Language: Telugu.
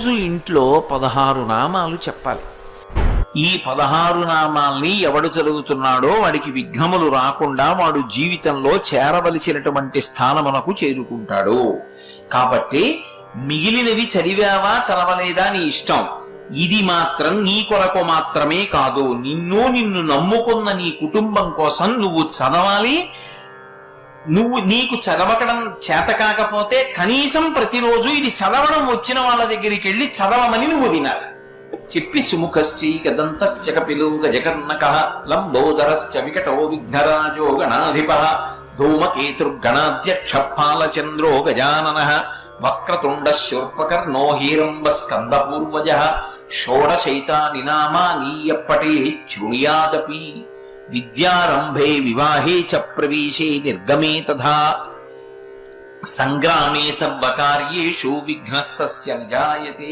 రోజు ఇంట్లో 16 నామాలు చెప్పాలి. ఈ 16 నామాల్ని ఎవడు చదువుతున్నాడో వాడికి విఘ్నములు రాకుండా వాడు జీవితంలో చేరవలసినటువంటి స్థానమునకు చేరుకుంటాడు. కాబట్టి మిగిలినవి చదివావా చదవలేదా నీ ఇష్టం. ఇది మాత్రం నీ కొరకు మాత్రమే కాదు, నిన్ను నమ్ముకున్న నీ కుటుంబం కోసం నువ్వు చదవాలి. నీకు చదవడం చేత కాకపోతే కనీసం ప్రతిరోజు ఇది చదవడం వచ్చిన వాళ్ళ దగ్గరికి వెళ్ళి చదవమని నువ్వు వినాలి. చెప్పి సుముఖశ్చైకదంతశ్చ కపిలో గజకర్ణకః లంబోదరశ్చ వికటో విఘ్నరాజో గణాధిపః ధూమకేతుర్గణాధ్యక్ష ఫాలచంద్రో గజాననః వక్రతుండ శూర్పకర్ణో హీరంబ స్కందపూర్వజః షోడశైతాని నామాని యప్పఠేత్ శృణుయాదపి విద్యారంభే వివాహే చ ప్రవేశే నిర్గమే తథా సంగ్రామే సర్వకార్యేషు విఘ్నస్తస్య న జాయతే.